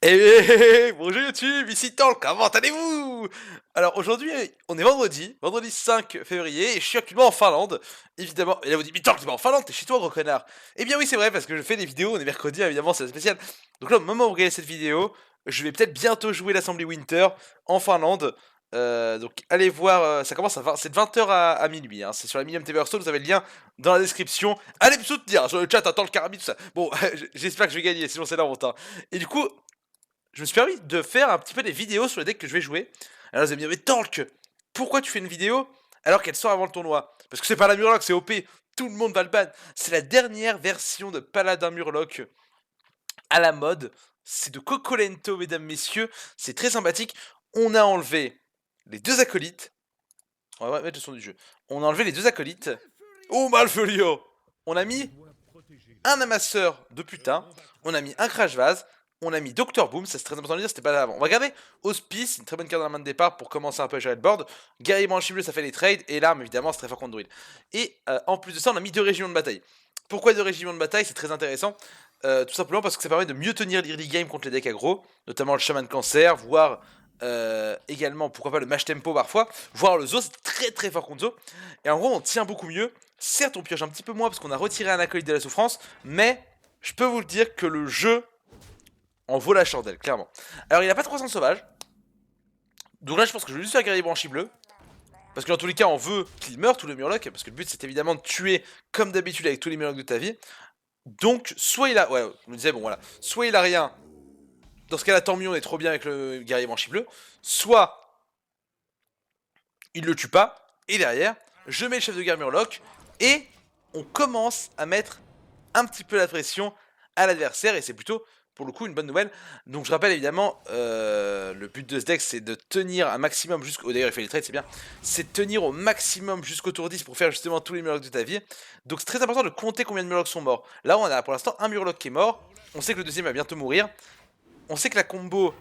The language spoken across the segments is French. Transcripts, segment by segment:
Et bonjour YouTube, ici Tank, comment allez-vous? Alors aujourd'hui, on est vendredi 5 février, et je suis actuellement en Finlande, évidemment. Et là vous dites, mais Tank, t'es pas en Finlande, t'es chez toi gros connard. Eh bien oui c'est vrai, parce que je fais des vidéos, on est mercredi, évidemment c'est spécial. Donc là au moment où vous regardez cette vidéo, je vais peut-être bientôt jouer l'Assembly Winter en Finlande. Donc allez voir, ça commence à 20, c'est de 20h à minuit, hein. C'est sur la Millium TV Hearthstone, vous avez le lien dans la description. Allez me soutenir sur le chat, attends le carabine, tout ça. Bon, j'espère que je vais gagner, sinon c'est la honte, hein. Et du coup, je me suis permis de faire un petit peu des vidéos sur les decks que je vais jouer. Alors vous allez me dire, mais Tank, pourquoi tu fais une vidéo alors qu'elle sort avant le tournoi? Parce que c'est pas la Murloc, c'est OP, tout le monde va le ban. C'est la dernière version de Paladin Murloc à la mode. C'est de Cocolento, mesdames, messieurs. C'est très sympathique. On a enlevé les deux acolytes. On va mettre le son du jeu. On a enlevé les deux acolytes. Oh, Malfolio! On a mis un amasseur de putain. On a mis un crash vase. On a mis Doctor Boom, ça c'est très important de le dire, c'était pas là avant. On va garder Hospice, une très bonne carte dans la main de départ pour commencer un peu à gérer le board. Guerrier branchible, ça fait les trades. Et l'arme, évidemment, c'est très fort contre druide. Et en plus de ça, on a mis deux régiments de bataille. Pourquoi deux régiments de bataille? C'est très intéressant. Tout simplement parce que ça permet de mieux tenir l'early game contre les decks aggro, notamment le Shaman Cancer, voire également, pourquoi pas le Mash Tempo parfois, voire le Zo, c'est très très fort contre Zo. Et en gros, on tient beaucoup mieux. Certes, on pioche un petit peu moins parce qu'on a retiré un acolyte de la souffrance, mais je peux vous le dire que le jeu en vaut la chandelle, clairement. Alors, il n'a pas 300 sauvages. Donc là, je pense que je vais juste faire guerrier branchi bleu. Parce que dans tous les cas, on veut qu'il meure, tous les Murlocs. Parce que le but, c'est évidemment de tuer, comme d'habitude, avec tous les Murlocs de ta vie. Donc, soit il a... Ouais, je me disais, bon, voilà. Soit il a rien. Dans ce cas-là, tant mieux, on est trop bien avec le guerrier branchi bleu. Soit il le tue pas. Et derrière, je mets le chef de guerre Murloc. Et on commence à mettre un petit peu la pression à l'adversaire. Et c'est plutôt, pour le coup, une bonne nouvelle. Donc je rappelle évidemment, le but de ce deck, c'est de tenir un maximum jusqu'au... D'ailleurs, il fait les trades, c'est bien. C'est de tenir au maximum jusqu'au tour 10 pour faire justement tous les Murlocs de ta vie. Donc c'est très important de compter combien de Murlocs sont morts. Là, on a pour l'instant un Murloc qui est mort. On sait que le deuxième va bientôt mourir. On sait que la combo,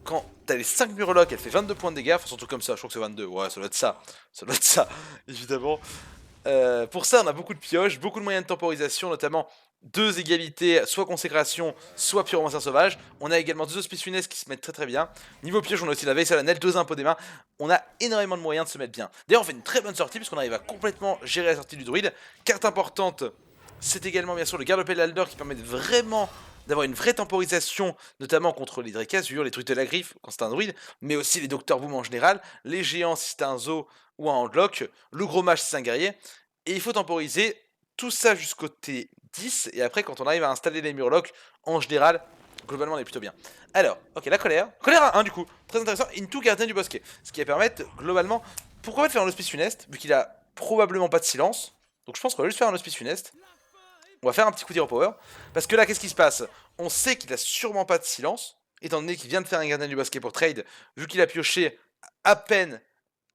quand t'as les 5 Murlocs, elle fait 22 points de dégâts. Enfin, surtout comme ça, je crois que c'est 22. Ouais, ça doit être ça. Ça doit être ça, évidemment. Pour ça, on a beaucoup de pioches, beaucoup de moyens de temporisation, notamment deux égalités, soit consécration, soit pyromancer sauvage. On a également deux hospices funestes qui se mettent très très bien. Niveau pioche, on a aussi la veille solennelle, deux impôts des mains. On a énormément de moyens de se mettre bien. D'ailleurs, on fait une très bonne sortie puisqu'on arrive à complètement gérer la sortie du druide. Carte importante, c'est également bien sûr le garde Pelalder qui permet vraiment d'avoir une vraie temporisation, notamment contre les Drakazur, les trucs de la griffe quand c'est un druide, mais aussi les Doctor Boom en général, les géants si c'est un Zo ou un Handlock, le gros mage si c'est un guerrier. Et il faut temporiser tout ça jusqu'au T10, et après quand on arrive à installer les Murlocs, en général, globalement on est plutôt bien. Alors, ok, la colère. Colère à 1 du coup, très intéressant, into gardien du bosquet. Ce qui va permettre, globalement, pourquoi pas faire un hospice funeste, vu qu'il a probablement pas de silence. Donc je pense qu'on va juste faire un hospice funeste. On va faire un petit coup d'hero power. Parce que là, qu'est-ce qui se passe? On sait qu'il a sûrement pas de silence, étant donné qu'il vient de faire un gardien du bosquet pour trade, vu qu'il a pioché à peine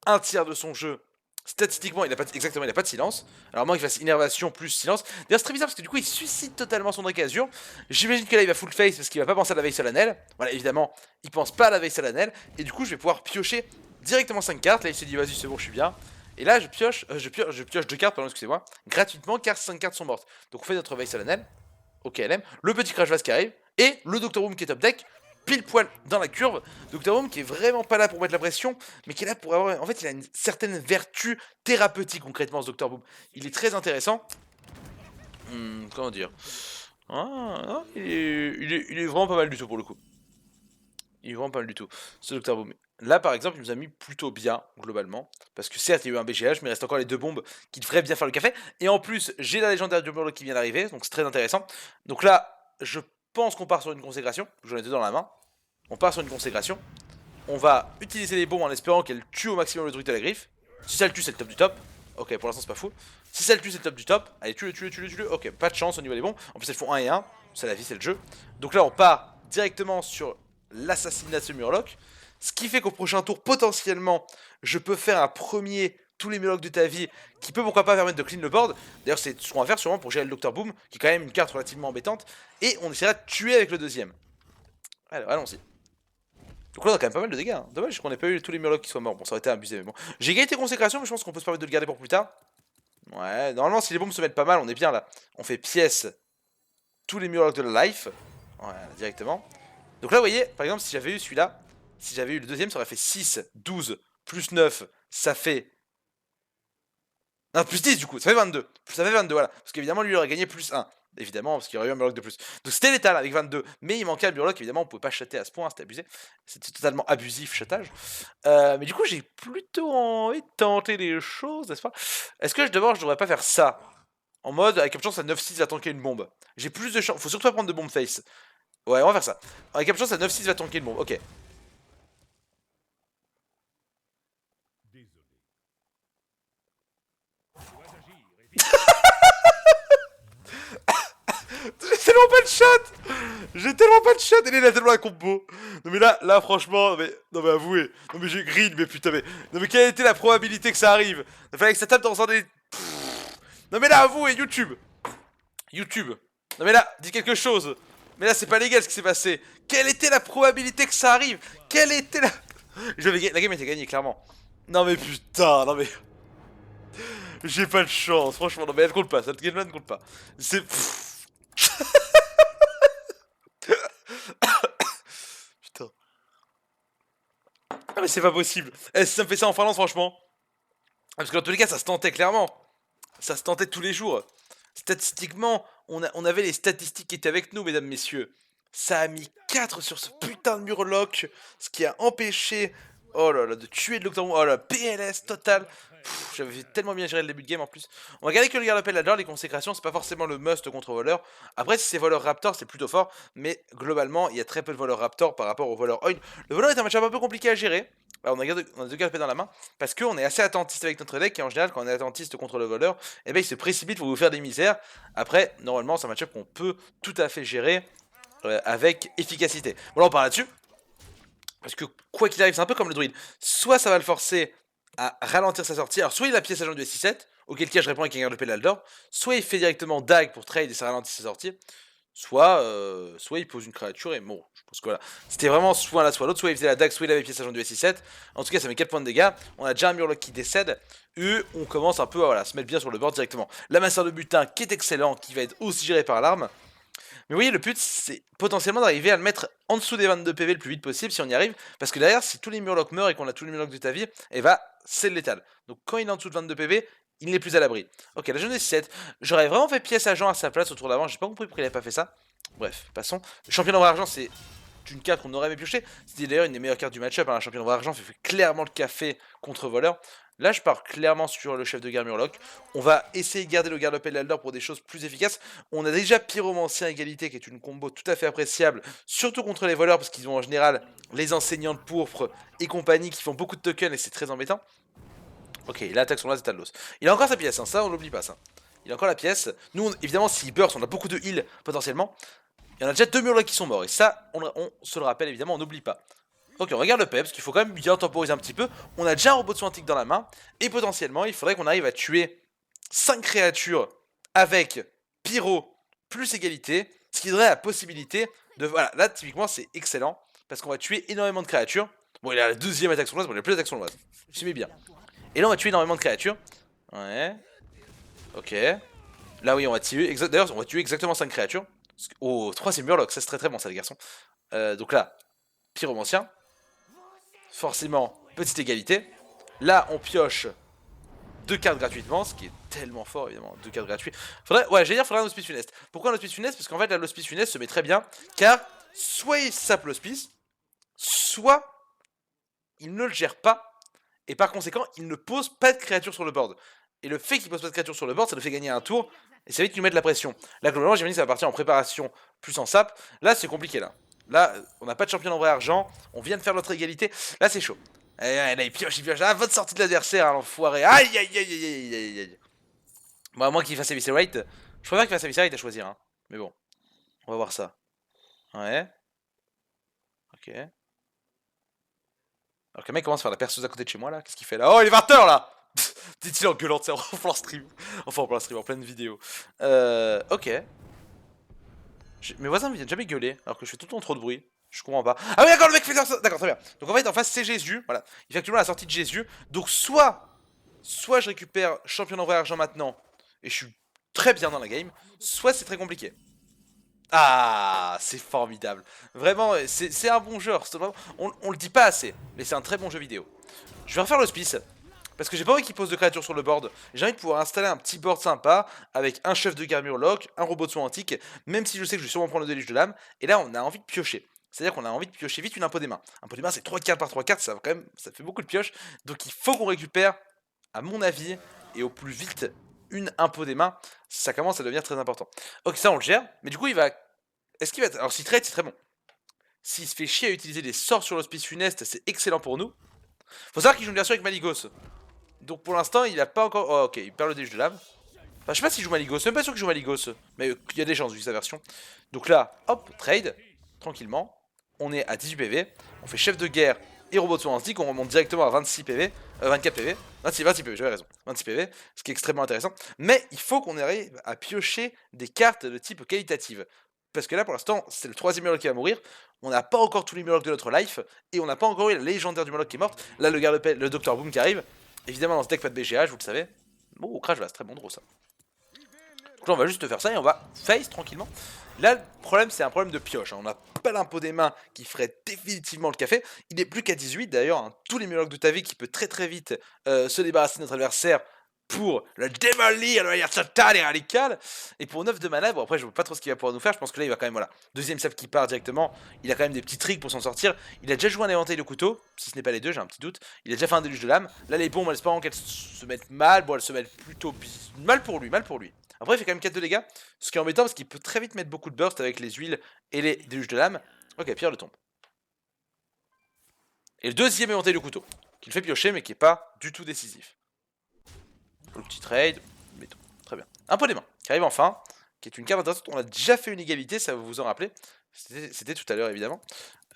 un tiers de son jeu. Statistiquement, il a pas de silence. Alors, moi, il fasse innervation plus silence. D'ailleurs, c'est très bizarre parce que du coup, il suscite totalement son Drakazur. J'imagine que là, il va full face parce qu'il va pas penser à la veille solennelle. Voilà, évidemment, il pense pas à la veille solennelle. Et du coup, je vais pouvoir piocher directement 5 cartes. Là, il s'est dit, vas-y, c'est bon, je suis bien. Et là, je pioche 2 cartes, pardon, excusez-moi, gratuitement, car 5 cartes sont mortes. Donc, on fait notre veille solennelle. Ok, LM. Le petit crash vase qui arrive. Et le Doctor Boom qui est top deck pile poil dans la curve. Doctor Boom qui est vraiment pas là pour mettre la pression, mais qui est là pour avoir... En fait, il a une certaine vertu thérapeutique concrètement, ce Doctor Boom. Il est très intéressant. Comment dire, il est vraiment pas mal du tout pour le coup. Il est vraiment pas mal du tout, ce Doctor Boom. Là, par exemple, il nous a mis plutôt bien, globalement. Parce que certes, il y a eu un BGH, mais il reste encore les deux bombes qui devraient bien faire le café. Et en plus, j'ai la légendaire du Murloc qui vient d'arriver, donc c'est très intéressant. Donc là, je pense qu'on part sur une consécration. J'en ai deux dans la main. On part sur une consécration. On va utiliser les bombes en espérant qu'elle tue au maximum le druide à la griffe. Si ça le tue, c'est le top du top. Ok, pour l'instant, c'est pas fou. Si ça le tue, c'est le top du top. Allez, tue-le, tue-le, tue-le, tue-le. Ok, pas de chance au niveau des bombes. En plus, elles font 1 et 1. C'est la vie, c'est le jeu. Donc là, on part directement sur l'assassinat de ce Murloc. Ce qui fait qu'au prochain tour, potentiellement, je peux faire un premier tous les Murlocs de ta vie qui peut pourquoi pas permettre de clean le board. D'ailleurs, c'est ce qu'on va faire sûrement pour gérer le Doctor Boom, qui est quand même une carte relativement embêtante. Et on essaiera de tuer avec le deuxième. Alors, allons-y. Donc là, on a quand même pas mal de dégâts. Hein. Dommage qu'on ait pas eu tous les Murlocs qui soient morts. Bon, ça aurait été abusé, mais bon. J'ai égalité consécration, mais je pense qu'on peut se permettre de le garder pour plus tard. Ouais, normalement, si les bombes se mettent pas mal, on est bien là. On fait pièce tous les Murlocs de la life. Voilà, directement. Donc là, vous voyez, par exemple, si j'avais eu celui-là, si j'avais eu le deuxième, ça aurait fait 6, 12, plus 9, ça fait... Non, plus 10 du coup, ça fait 22. Ça fait 22, voilà. Parce qu'évidemment, lui, il aurait gagné plus 1. Évidemment, parce qu'il y aurait eu un Murloc de plus. Donc c'était létal avec 22. Mais il manquait un Murloc, évidemment, on pouvait pas chatter à ce point, c'était abusé. C'était totalement abusif, chatage. Mais du coup, j'ai plutôt envie de tenter des choses, n'est-ce pas? Est-ce que d'abord, je devrais pas faire ça? En mode, avec une chance à 9-6 va tanker une bombe. J'ai plus de chance. Faut surtout pas prendre de bombe face. Ouais, on va faire ça. Avec une chance à 9-6 va tanker une bombe. Ok. J'ai tellement pas de shot. J'ai tellement pas de shot. Et il a tellement un combo. Non mais là franchement, non mais avouez. Non mais j'ai green, mais putain mais... Non mais quelle était la probabilité que ça arrive? Il fallait que ça tape dans un des... Non mais là avouez, YouTube. YouTube. Non mais là, dis quelque chose. Mais là c'est pas légal ce qui s'est passé. Quelle était la probabilité que ça arrive? Quelle était la... La game était gagnée clairement. Non mais putain, non mais... J'ai pas de chance, franchement, non mais elle compte pas, cette game là ne compte pas. C'est... Putain. Ah mais c'est pas possible. Eh, si ça me fait ça en Finlande, franchement. Parce que dans tous les cas, ça se tentait clairement. Ça se tentait tous les jours. Statistiquement, on avait les statistiques qui étaient avec nous, mesdames, messieurs. Ça a mis 4 sur ce putain de Murloc, ce qui a empêché, oh là là, de tuer de l'Octoroon. Oh là, PLS total. J'avais tellement bien géré le début de game en plus. On va garder que le garde là-dedans, les consécrations, c'est pas forcément le must contre voleur. Après, si c'est voleur Raptor, c'est plutôt fort, mais globalement, il y a très peu de voleurs Raptor par rapport au voleur Oil. Le voleur est un match un peu compliqué à gérer. On a deux gardes dans la main, parce qu'on est assez attentiste avec notre deck, et en général, quand on est attentiste contre le voleur, eh ben, il se précipite pour vous faire des misères. Après, normalement, c'est un match-up qu'on peut tout à fait gérer avec efficacité. Bon, là, on part là-dessus. Parce que quoi qu'il arrive, c'est un peu comme le druide. Soit ça va le forcer à ralentir sa sortie. Alors, soit il a pièce agent du S6-7, auquel cas je réponds avec un garde de Pédaldor. Soit il fait directement dag pour trade et ça ralentit sa sortie. Soit il pose une créature et bon, je pense que voilà. C'était vraiment soit l'un soit l'autre, soit il faisait la dague, soit il avait pièce agent du S6-7. En tout cas, ça met 4 points de dégâts. On a déjà un Murloc qui décède. Et on commence un peu à voilà, se mettre bien sur le board directement. La masseur de butin qui est excellent, qui va être aussi géré par l'arme. Mais vous voyez, le but, c'est potentiellement d'arriver à le mettre en dessous des 22 PV le plus vite possible si on y arrive. Parce que derrière, si tous les Murlocs meurent et qu'on a tous les Murlocs de ta vie, et bah, c'est létal. Donc quand il est en dessous de 22 PV, il n'est plus à l'abri. Ok, la jeunesse 7. J'aurais vraiment fait pièce agent à sa place autour d'avant. J'ai pas compris pourquoi il avait pas fait ça. Bref, passons. Le champion d'envoi argent, c'est une carte qu'on aurait aimé piocher. C'était d'ailleurs une des meilleures cartes du match-up. Hein. Un champion d'envoi argent fait clairement le café contre voleur. Là, je pars clairement sur le chef de guerre Murloc. On va essayer de garder le garde Elder pour des choses plus efficaces. On a déjà Pyromancien égalité, qui est une combo tout à fait appréciable, surtout contre les voleurs, parce qu'ils ont en général les enseignants de pourpre et compagnie qui font beaucoup de tokens et c'est très embêtant. Ok, il attaque son laser Talos. Il a encore sa pièce, hein, ça on l'oublie pas ça. Il a encore la pièce. Nous, évidemment, s'il burst, on a beaucoup de heal potentiellement. Il y en a déjà 2 Murlocs qui sont morts, et ça, on se le rappelle évidemment, on n'oublie pas. Ok, on regarde le PEP, parce qu'il faut quand même bien temporiser un petit peu. On a déjà un robot de soin antique dans la main, et potentiellement, il faudrait qu'on arrive à tuer 5 créatures avec Pyro plus égalité, ce qui donnerait la possibilité de... Voilà, là, typiquement, c'est excellent, parce qu'on va tuer énormément de créatures. Bon, il a la deuxième attaque sournoise, bon, il a plus d'attaque sournoise. Je mets bien. Et là, on va tuer énormément de créatures. Ouais. Ok. Là, oui, on va tuer... D'ailleurs, on va tuer exactement 5 créatures. Oh, 3 c'est Murloc, ça c'est très très bon ça les garçons. Donc là, Pyromancien. Forcément, petite égalité. Là, on pioche 2 cartes gratuitement, ce qui est tellement fort évidemment, 2 cartes gratuites. Ouais, j'allais dire, faudrait un hospice funeste. Pourquoi un hospice funeste? Parce qu'en fait, là, l'hospice funeste se met très bien, car soit il sape l'hospice, soit il ne le gère pas, et par conséquent, il ne pose pas de créature sur le board. Et le fait qu'il pose pas de créature sur le board, ça le fait gagner un tour, et ça va vite nous mettre de la pression. Là, globalement, j'imagine que ça va partir en préparation plus en sap. Là, c'est compliqué là. Là, on n'a pas de champion en vrai argent, on vient de faire notre égalité. Là, c'est chaud. Là, il pioche, il pioche. Ah, votre sortie de l'adversaire, hein, l'enfoiré. Aïe, aïe, aïe, aïe, aïe, aïe, aïe. Bon, à moins qu'il fasse Eviscerate. Je préfère qu'il fasse Eviscerate à choisir, hein. Mais bon, on va voir ça. Ouais. Ok. Alors que le mec commence à faire la perceuse à côté de chez moi là. Qu'est-ce qu'il fait là? Oh, il est 20h là! Dit-il en gueulant, en plein stream. Enfin, en plein stream, en pleine vidéo. Ok. Mes voisins me viennent jamais gueuler alors que je fais tout le temps trop de bruit. Je comprends pas. Ah oui, d'accord, le mec fait ça. D'accord, très bien. Donc en fait, en face, c'est Jésus. Voilà. Il fait actuellement la sortie de Jésus. Donc soit je récupère champion en vrai argent maintenant et je suis très bien dans la game, soit c'est très compliqué. Ah, c'est formidable. Vraiment, c'est un bon jeu. On le dit pas assez, mais c'est un très bon jeu vidéo. Je vais refaire l'hospice. Parce que j'ai pas envie qu'il pose de créatures sur le board. J'ai envie de pouvoir installer un petit board sympa avec un chef de guerre Murloc, un robot de soin antique, même si je sais que je vais sûrement prendre le déluge de l'âme. Et là, on a envie de piocher. C'est-à-dire qu'on a envie de piocher vite une impôt des mains. Impôt des mains, c'est 3 cartes par 3 cartes, ça, quand même, ça fait beaucoup de pioches. Donc il faut qu'on récupère, à mon avis, et au plus vite, une impôt des mains. Ça commence à devenir très important. Ok, ça on le gère, mais du coup, il va. Est-ce qu'il va. Alors, s'il trade, c'est très bon. S'il se fait chier à utiliser des sorts sur l'hospice funeste, c'est excellent pour nous. Faut savoir qu'il joue une version avec Maligos. Donc pour l'instant, il a pas encore. Oh, ok, il perd le déluge de l'âme. Enfin, je sais pas s'il joue Maligos, même pas sûr qu'il joue Maligos. Mais il y a des chances vu sa version. Donc là, hop, trade, tranquillement. On est à 18 PV. On fait chef de guerre et robot de soin antique. On remonte directement à 26 PV. 24 PV. 26 PV, j'avais raison. 26 PV, ce qui est extrêmement intéressant. Mais il faut qu'on arrive à piocher des cartes de type qualitative. Parce que là, pour l'instant, c'est le troisième Murloc qui va mourir. On n'a pas encore tous les Murlocs de notre life. Et on n'a pas encore eu la légendaire du Murloc qui est morte. Là, le Dr Boom qui arrive. Évidemment, dans ce deck, pas de BGH, vous le savez. Bon, Crash Vase, très bon draw ça. Donc là, on va juste faire ça et on va face tranquillement. Là, le problème, c'est un problème de pioche. Hein. On n'a pas l'impôt des mains qui ferait définitivement le café. Il n'est plus qu'à 18 d'ailleurs. Hein. Tous les Murlocs de ta vie qui peut très très vite se débarrasser de notre adversaire pour le démolir de manière totale et radicale. Et pour 9 de mana, bon après je vois pas trop ce qu'il va pouvoir nous faire, je pense que là il va quand même, voilà, deuxième sap qui part directement, il a quand même des petits tricks pour s'en sortir, il a déjà joué un éventail de couteau, si ce n'est pas les deux, j'ai un petit doute, il a déjà fait un déluge de lame, là les bombes en espérant qu'elles se mettent mal, bon elles se mettent plutôt mal pour lui, mal pour lui. Après il fait quand même 4 de dégâts, ce qui est embêtant parce qu'il peut très vite mettre beaucoup de burst avec les huiles et les déluges de lame. Ok, Pierre le tombe. Et le deuxième éventail de couteau, qui le fait piocher mais qui est pas du tout décisif. Le petit trade, mettons. Très bien. Un peu des mains, qui arrive enfin, qui est une carte intéressante. On a déjà fait une égalité, ça vous vous en rappelez. C'était tout à l'heure, évidemment.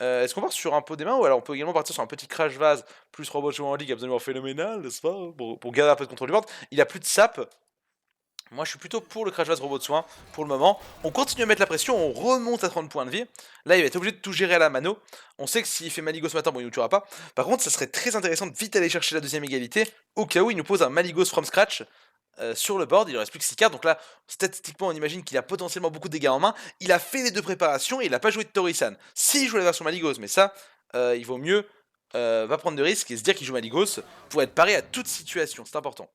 Est-ce qu'on part sur un pot des mains ou alors on peut également partir sur un petit crash vase plus robot jouant en ligue absolument phénoménal, n'est-ce pas, pour garder un peu de contrôle du board. Il a plus de sap. Moi je suis plutôt pour le crash vase robot de soin pour le moment. On continue à mettre la pression, on remonte à 30 points de vie. Là il va être obligé de tout gérer à la mano. On sait que s'il fait Maligos matin, bon il nous tuera pas. Par contre ça serait très intéressant de vite aller chercher la deuxième égalité au cas où il nous pose un Maligos from scratch. Sur le board, il ne reste plus que 6 cartes, donc là, statistiquement, on imagine qu'il a potentiellement beaucoup de dégâts en main. Il a fait les deux préparations et il n'a pas joué de Torisan. S'il joue la version Maligos, mais ça, il vaut mieux pas prendre de risques et se dire qu'il joue Maligos pour être paré à toute situation, c'est important.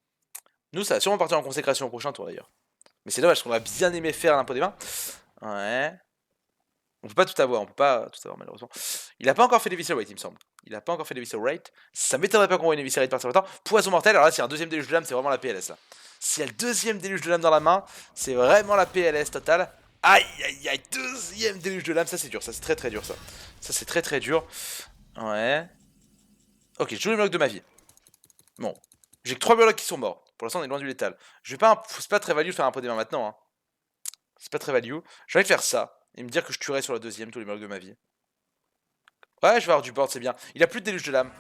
Nous, ça va sûrement partir en consécration au prochain tour d'ailleurs. Mais c'est dommage, parce qu'on va bien aimer faire l'impôt des mains. Ouais. On peut pas tout avoir, on peut pas tout avoir malheureusement. Il a pas encore fait les Visceral Rate, il me semble. Il a pas encore fait les Visceral Rate. Ça m'étonnerait pas qu'on voit une Visceral Rate partir maintenant. Poison mortel, alors là, s'il y a un deuxième déluge de lame, c'est vraiment la PLS là. S'il y a le deuxième déluge de lame dans la main, c'est vraiment la PLS totale. Aïe aïe aïe, deuxième déluge de lame, ça c'est dur, ça c'est très très dur ça. Ça c'est très très dur. Ouais. Ok, je joue les blocs de ma vie. Bon. J'ai que 3 blocs qui sont morts. Pour l'instant, on est loin du létal. Je vais pas. C'est pas très value de faire un pot des mains maintenant. Hein. C'est pas très value. J'ai envie de faire ça. Et me dire que je tuerai sur la deuxième tous les blocs de ma vie. Ouais, je vais avoir du board, c'est bien. Il a plus de déluge de lame.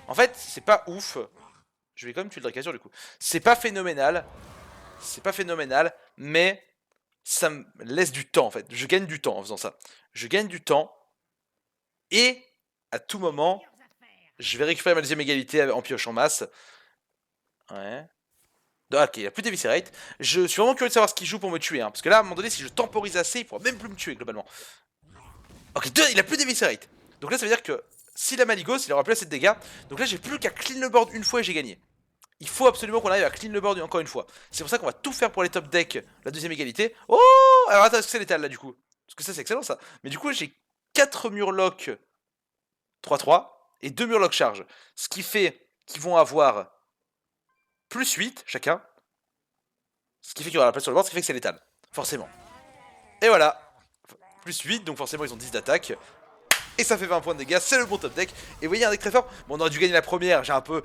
En fait, c'est pas ouf. Je vais quand même tuer le Dracazur du coup. C'est pas phénoménal. C'est pas phénoménal. Mais ça me laisse du temps en fait. Je gagne du temps en faisant ça. Je gagne du temps. Et à tout moment, je vais récupérer ma deuxième égalité en pioche en masse. Ouais. Ok, il a plus d'Eviscerate. Je suis vraiment curieux de savoir ce qu'il joue pour me tuer. Hein, parce que là, à un moment donné, si je temporise assez, il pourra même plus me tuer globalement. Ok, il a plus d'Eviscerate. Donc là, ça veut dire que s'il a Maligos, il aura plus assez de dégâts. Donc là, j'ai plus qu'à clean le board une fois et j'ai gagné. Il faut absolument qu'on arrive à clean le board encore une fois. C'est pour ça qu'on va tout faire pour les top decks, la deuxième égalité. Oh, alors attends, est-ce que c'est létal là du coup? Parce que ça, c'est excellent ça. Mais du coup, j'ai 4 Murlocs 3-3 et 2 Murlocs charge. Ce qui fait qu'ils vont avoir plus 8 chacun. Ce qui fait qu'il y aura la place sur le board, ce qui fait que c'est létal. Forcément. Et voilà. Plus 8, donc forcément ils ont 10 d'attaque. Et ça fait 20 points de dégâts, c'est le bon top deck. Et vous voyez un deck très fort. Bon, on aurait dû gagner la première, j'ai un peu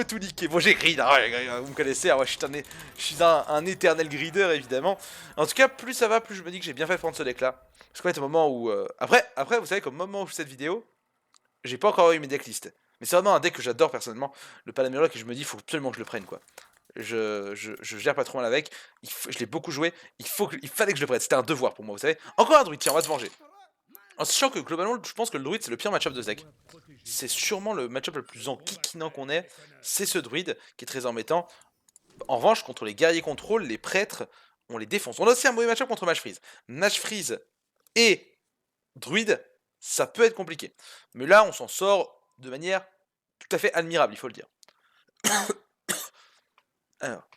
tout niqué. Bon, j'ai grid, hein, vous me connaissez, hein, moi, je suis un éternel grider évidemment. En tout cas, plus ça va, plus je me dis que j'ai bien fait de prendre ce deck là. Parce qu'en fait, au moment où. Après, vous savez qu'au moment où je fais cette vidéo, j'ai pas encore eu mes decklists. Mais c'est vraiment un deck que j'adore personnellement, le Palamurloc, et je me dis, il faut absolument que je le prenne quoi. Je gère pas trop mal avec, je l'ai beaucoup joué, il fallait que je le prenne, c'était un devoir pour moi, vous savez. Encore un druide, tiens, on va se venger. En sachant que globalement, je pense que le druide c'est le pire match-up de ce deck. C'est sûrement le match-up le plus enquiquinant qu'on ait, c'est ce druide qui est très embêtant. En revanche, contre les guerriers contrôle, les prêtres, on les défonce. On a aussi un mauvais match-up contre Mage Freeze. Mage Freeze, et druide, ça peut être compliqué. Mais là, on s'en sort de manière tout à fait admirable, il faut le dire. Alors.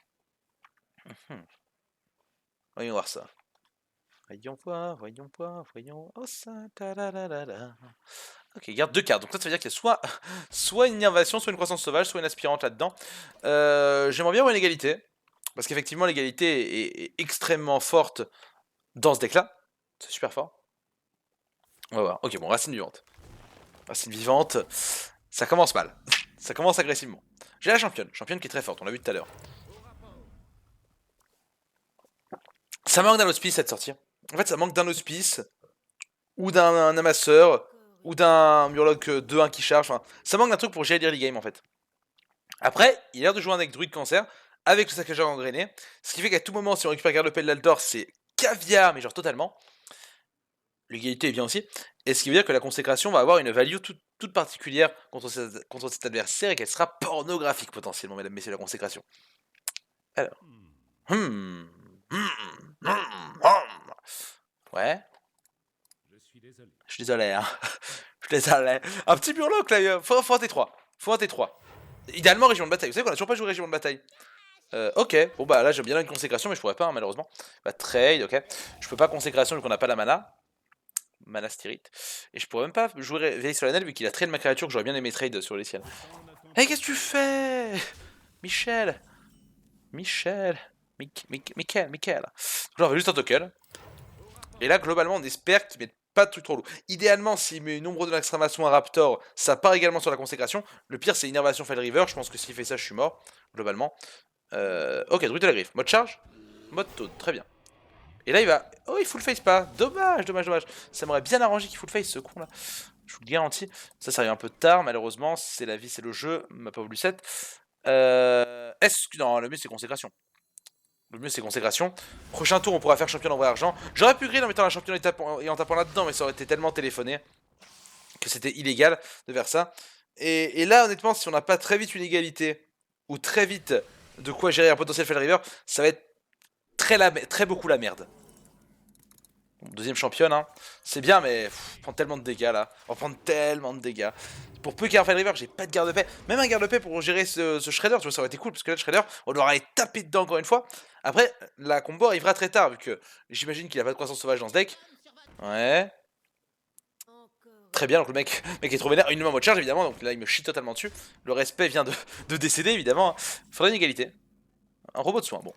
Voyons voir ça. Voyons voir, voyons voir, voyons... Oh ça, ta-la-la-la-la. Ok, garde 2 cartes. Donc ça veut dire qu'il y a soit une innervation, soit une croissance sauvage, soit une aspirante là-dedans. J'aimerais bien avoir une égalité. Parce qu'effectivement, l'égalité est extrêmement forte dans ce deck-là. C'est super fort. On va voir. Ok, bon, racine vivante. Racine vivante, ça commence mal. Ça commence agressivement. J'ai la championne. Championne qui est très forte, on l'a vu tout à l'heure. Ça manque d'un hospice cette sortie. En fait, ça manque d'un hospice, ou d'un amasseur, ou d'un Murloc 2-1 qui charge. Enfin, ça manque d'un truc pour gérer l'early game en fait. Après, il a l'air de jouer un deck druide cancer, avec le saccageur engrainé. Ce qui fait qu'à tout moment, si on récupère Garde-Épée de l'Aldor, c'est caviar, mais genre totalement. L'égalité est bien aussi. Et ce qui veut dire que la consécration va avoir une value toute particulière contre cet adversaire et qu'elle sera pornographique potentiellement, mesdames, messieurs, la consécration. Alors. Ouais. Je suis désolé, hein. Je suis désolé. Un petit Murloc là, faut un T3. Faut un T3. Idéalement, régiment de bataille. Vous savez qu'on a toujours pas joué régiment de bataille. Ok, bon bah là j'aime bien une consécration, mais je pourrais pas, hein, malheureusement. Bah, trade, ok. Je peux pas consécration vu qu'on n'a pas la mana. Mana Spirit. Et je pourrais même pas jouer Veille Solennelle vu qu'il a trade ma créature que j'aurais bien aimé trade sur les siennes. Hey, qu'est-ce que tu fais Michel Michel Michael. Genre, juste un token. Et là, globalement, on espère qu'il mette pas de truc trop lourd. Idéalement, s'il met une ombre de l'exclamation à Raptor, ça part également sur la consécration. Le pire, c'est Innervation File River. Je pense que s'il fait ça, je suis mort, globalement. Ok, druide à la griffe. Mode charge. Mode taunt, très bien. Et là, il va... Oh, il full face pas. Dommage, dommage, dommage. Ça m'aurait bien arrangé qu'il full face, ce con là. Je vous le garantis. Ça arrive un peu tard, malheureusement. C'est la vie, c'est le jeu. M'a pas voulu 7. Est-ce que... Non, le mieux, c'est consécration. Le mieux, c'est consécration. Prochain tour, on pourra faire champion en vrai argent. J'aurais pu griller en mettant la championne et en tapant là-dedans, mais ça aurait été tellement téléphoné que c'était illégal de faire ça. Et là, honnêtement, si on n'a pas très vite une égalité, ou très vite de quoi gérer un potentiel Fell River, ça va être très beaucoup la merde. Bon, deuxième championne, hein. C'est bien, mais on prend tellement de dégâts là. On va prendre tellement de dégâts. Pour peu qu'il y ait un Fell River, j'ai pas de garde-paix. Même un garde-paix pour gérer ce Shredder, tu vois, ça aurait été cool. Parce que là, le Shredder, on aura aller taper dedans encore une fois. Après, la combo arrivera très tard, vu que j'imagine qu'il a pas de croissance sauvage dans ce deck. Ouais. Très bien, donc le mec est trop vénère. Une main en mode charge, évidemment, donc là, il me chie totalement dessus. Le respect vient de décéder, évidemment. Faudrait une égalité. Un robot de soin, bon.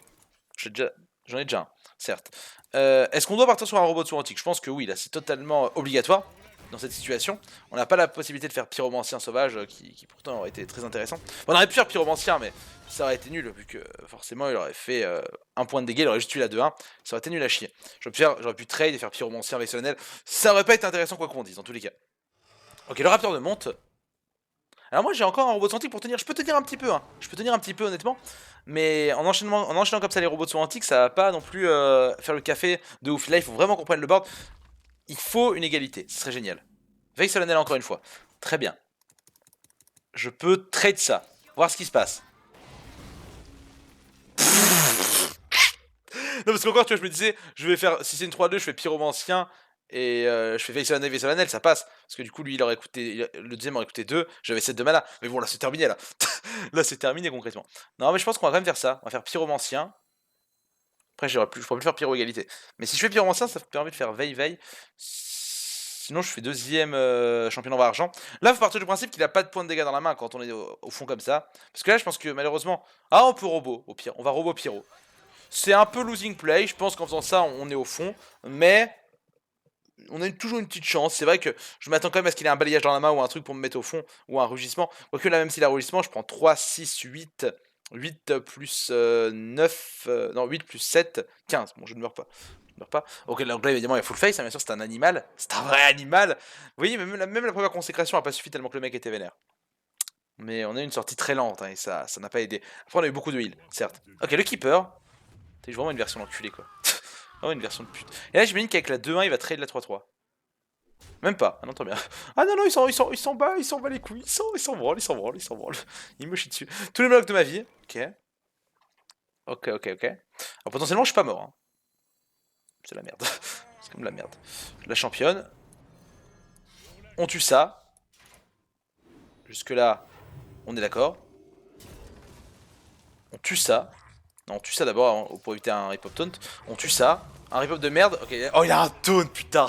J'en ai déjà un, certes. Est-ce qu'on doit partir sur un robot de soin antique? Je pense que oui, là, c'est totalement obligatoire dans cette situation. On n'a pas la possibilité de faire pyromancien sauvage, qui pourtant aurait été très intéressant. On aurait pu faire pyromancien, mais ça aurait été nul, vu que forcément, il aurait fait un point de dégâts, il aurait juste eu la 2-1. Ça aurait été nul à chier. J'aurais pu trade et faire pyromancien avec Solennel. Ça aurait pas été intéressant, quoi qu'on dise, en tous les cas. Ok, le raptor de monte. Alors moi j'ai encore un robot de soin antique pour tenir, je peux tenir un petit peu, hein. Je peux tenir un petit peu honnêtement, mais en enchaînant comme ça les robots de soin antiques, ça va pas non plus faire le café de ouf. Là il faut vraiment qu'on prenne le board, il faut une égalité, ce serait génial. Veille solennelle encore une fois, très bien. Je peux trade ça, voir ce qui se passe. Non parce qu'encore tu vois je me disais, je vais faire, si c'est une 3-2 je fais pyromancien, et je fais veille solennelle, ça passe. Parce que du coup, lui, il aurait coûté. Le deuxième aurait coûté 2, j'avais 7 de mana. Mais bon, là, c'est terminé, là. Là, c'est terminé concrètement. Non, mais je pense qu'on va quand même faire ça. On va faire pyromancien. Après, je pourrais plus faire pyro-égalité. Mais si je fais pyromancien, ça me permet de faire veille-veille. Sinon, je fais deuxième champion en argent. Là, il faut partir du principe qu'il a pas de points de dégâts dans la main quand on est au fond comme ça. Parce que là, je pense que malheureusement. Ah, on peut robot, au pire. On va robot pyro. C'est un peu losing play. Je pense qu'en faisant ça, on est au fond. Mais on a toujours une petite chance. C'est vrai que je m'attends quand même à ce qu'il ait un balayage dans la main ou un truc pour me mettre au fond, ou un rugissement. Quoique là, même s'il a un rugissement, je prends 3, 6, 8, 8 plus 9, non 8 plus 7, 15. Bon, je ne meurs pas. Je ne meurs pas. Ok, là, évidemment, il y a full face, hein, bien sûr, c'est un animal. C'est un vrai animal. Vous voyez, même la première consécration n'a pas suffi tellement que le mec était vénère. Mais on a eu une sortie très lente, hein, et ça n'a pas aidé. Après, on a eu beaucoup de heal, certes. Ok, le keeper. C'est vraiment une version d'enculé, quoi. Oh, une version de pute. Et là, j'imagine qu'avec la 2-1, il va trade la 3-3. Même pas, ah non, très bien. Ah non, non, il s'en bat les couilles. Il s'en branle. Il me chie dessus. Tous les blocs de ma vie. Ok. Ok. Alors potentiellement, je suis pas mort. Hein. C'est la merde. Comme la merde. La championne. On tue ça. Jusque là, on est d'accord. On tue ça. Non, on tue ça d'abord pour éviter un rip-hop taunt. On tue ça. Un rip-hop de merde. Ok. Oh, il a un taunt, putain.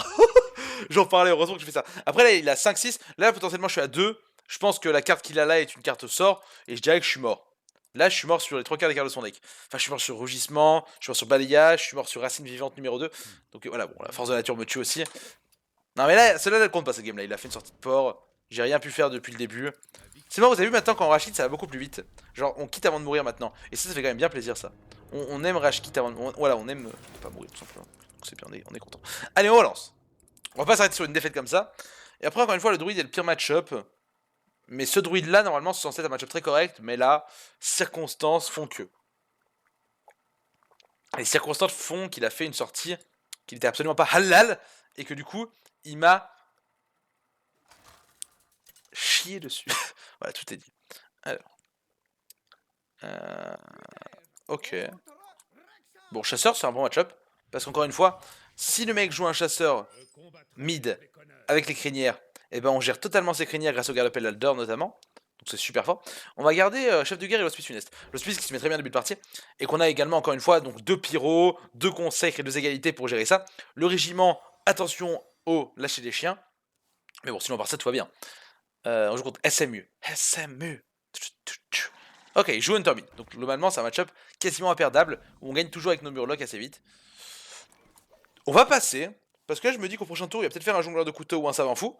J'en parlais, heureusement que je fais ça. Après, là, il a 5-6. Là, potentiellement, je suis à 2. Je pense que la carte qu'il a là est une carte sort. Et je dirais que je suis mort. Là, je suis mort sur les 3 quarts des cartes de son deck. Enfin, je suis mort sur Rugissement, je suis mort sur Balayage, je suis mort sur Racine Vivante numéro 2. Donc voilà, bon, la force de la nature me tue aussi. Non, mais là, celle-là, elle compte pas, cette game-là. Il a fait une sortie de port. J'ai rien pu faire depuis le début. C'est bon, vous avez vu maintenant quand on rage quitte, ça va beaucoup plus vite. Genre, on quitte avant de mourir maintenant. Et ça fait quand même bien plaisir, ça. On aime rage quitte avant de mourir. Voilà, on aime pas mourir, tout simplement. Donc c'est bien, on est content. Allez, on relance. On va pas s'arrêter sur une défaite comme ça. Et après, encore une fois, le druide est le pire match-up. Mais ce druide-là, normalement, c'est censé être un match-up très correct. Mais là, circonstances font que. Les circonstances font qu'il a fait une sortie qui n'était absolument pas halal. Et que du coup, il m'a chié dessus. Voilà, tout est dit. Alors. Ok. Bon, chasseur, c'est un bon match-up. Parce qu'encore une fois, si le mec joue un chasseur mid avec les crinières, et ben on gère totalement ses crinières grâce au Garde Elder notamment. Donc c'est super fort. On va garder chef de guerre et l'hospice funeste. L'hospice qui se met très bien au début de partie. Et qu'on a également, encore une fois, donc 2 pyros, 2 consacres et 2 égalités pour gérer ça. Le régiment, attention au lâcher des chiens. Mais bon, sinon par ça, tout va bien. On joue contre SMU. SMU. Ok, il joue Hunter Mid. Donc globalement, c'est un match-up quasiment imperdable, où on gagne toujours avec nos murlocs assez vite. On va passer, parce que là je me dis qu'au prochain tour, il va peut-être faire un jongleur de couteau ou un savant fou.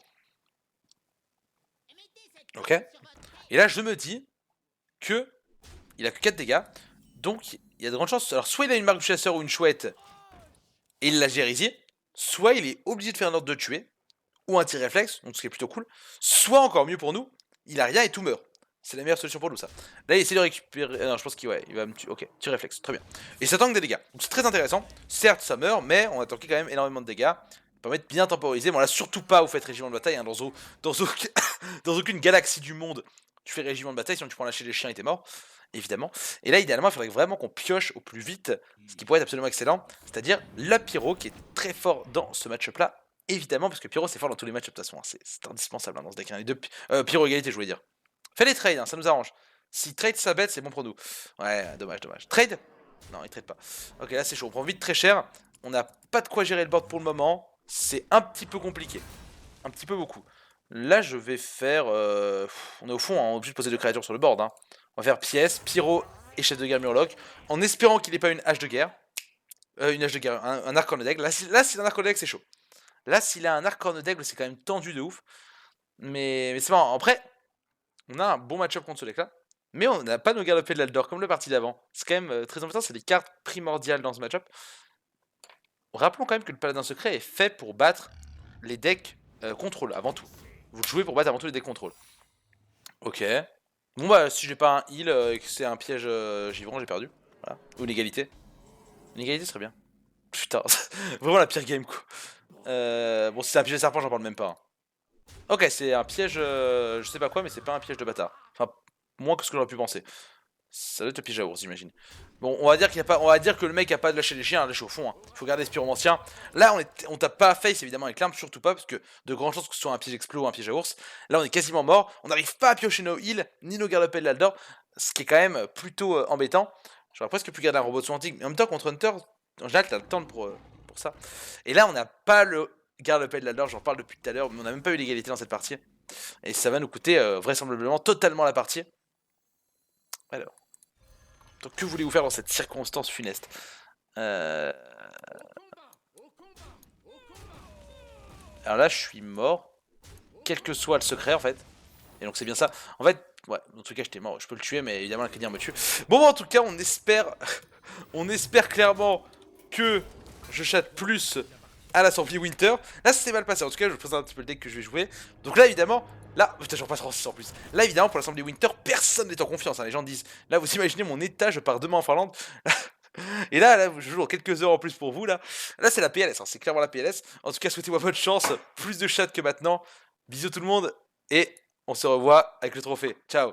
Ok. Et là je me dis que il a que 4 dégâts, donc il y a de grandes chances. Alors soit il a une marque du chasseur ou une chouette, et il la gère easy, soit il est obligé de faire un ordre de tuer, ou un tir réflexe, donc ce qui est plutôt cool, soit encore mieux pour nous, il a rien et tout meurt. C'est la meilleure solution pour nous, ça. Là, il essaie de récupérer. Non, je pense qu'il va me tuer. Ok, tir réflexe, très bien. Et ça tank des dégâts. Donc c'est très intéressant. Certes, ça meurt, mais on a tanké quand même énormément de dégâts. Ça permet de bien temporiser. Bon, là, surtout pas, vous faites régiment de bataille. Hein, dans aucune galaxie du monde, tu fais régiment de bataille. Sinon, tu prends lâcher les chiens et t'es mort. Évidemment. Et là, idéalement, il faudrait vraiment qu'on pioche au plus vite. Ce qui pourrait être absolument excellent. C'est-à-dire la pyro qui est très fort dans ce match-up-là. Évidemment, parce que pyro, c'est fort dans tous les match-ups de toute façon. Hein, c'est indispensable hein, dans ce deck. Hein. Les deux pyro égalité, je voulais dire. Fais les trades, hein, ça nous arrange. Si trade sa bête, c'est bon pour nous. Ouais, dommage, dommage. Trade? Non, il trade pas. Ok, là c'est chaud. On prend vite très cher. On n'a pas de quoi gérer le board pour le moment. C'est un petit peu compliqué. Un petit peu beaucoup. Là, je vais faire... On est au fond, hein, on est obligé de poser 2 créatures sur le board. Hein. On va faire pièce, pyro et chef de guerre murloc. En espérant qu'il n'ait pas une hache de guerre. Une hache de guerre, un arc corne d'aigle. Là, s'il a un arc corne d'aigle, c'est chaud. Là, s'il a un arc corne d'aigle, c'est quand même tendu de ouf. Mais c'est marrant. Après, on a un bon match-up contre ce deck-là. Mais on n'a pas nos gardes de l'Aldor comme le parti d'avant. C'est quand même très important, c'est des cartes primordiales dans ce match-up. Rappelons quand même que le Paladin Secret est fait pour battre les decks contrôle avant tout. Vous le jouez pour battre avant tout les decks contrôle. Ok. Bon bah si j'ai pas un heal et que c'est un piège givrant, j'ai perdu. Voilà. Ou une égalité. Une égalité serait bien. Putain, vraiment la pire game quoi. Bon si c'est un piège de serpent, j'en parle même pas. Hein. Ok, c'est un piège, je sais pas quoi, mais c'est pas un piège de bâtard. Enfin, moins que ce que j'aurais pu penser. Ça doit être le piège à ours, j'imagine. Bon, on va dire qu'il y a pas, on va dire que le mec a pas de lâcher les chiens, lâcher au fond. Hein. Faut garder ce pyromancien. Là, on tape pas face évidemment avec l'arme, surtout pas, parce que de grandes chances que ce soit un piège explo ou un piège à ours. Là, on est quasiment mort. On n'arrive pas à piocher nos heals, ni nos garde de l'Aldor, ce qui est quand même plutôt embêtant. J'aurais presque pu garder un robot de soin antique, mais en même temps, contre Hunter, en général, t'as le temps pour ça. Et là, on n'a pas le garde de l'Aldor, j'en parle depuis tout à l'heure, mais on n'a même pas eu l'égalité dans cette partie. Et ça va nous coûter vraisemblablement totalement la partie. Alors. Donc que voulez-vous faire dans cette circonstance funeste Alors là, je suis mort. Quel que soit le secret, en fait. Et donc c'est bien ça. En fait, ouais, dans tout cas, j'étais mort. Je peux le tuer, mais évidemment, la crinière me tue. Bon, bah, en tout cas, on espère... on espère clairement que je chatte plus à l'Assemblée Winter. Là, ça s'est mal passé. En tout cas, je vous présente un petit peu le deck que je vais jouer. Donc là, évidemment... Là, putain, j'en passe en 6 en plus. Là, évidemment, pour l'Assemblée Winter, personne n'est en confiance. Hein, les gens disent, là, vous imaginez mon état, je pars demain en Finlande. Et là, je joue dans quelques heures en plus pour vous. Là, c'est la PLS, hein, c'est clairement la PLS. En tout cas, souhaitez-moi bonne chance. Plus de chat que maintenant. Bisous tout le monde. Et on se revoit avec le trophée. Ciao.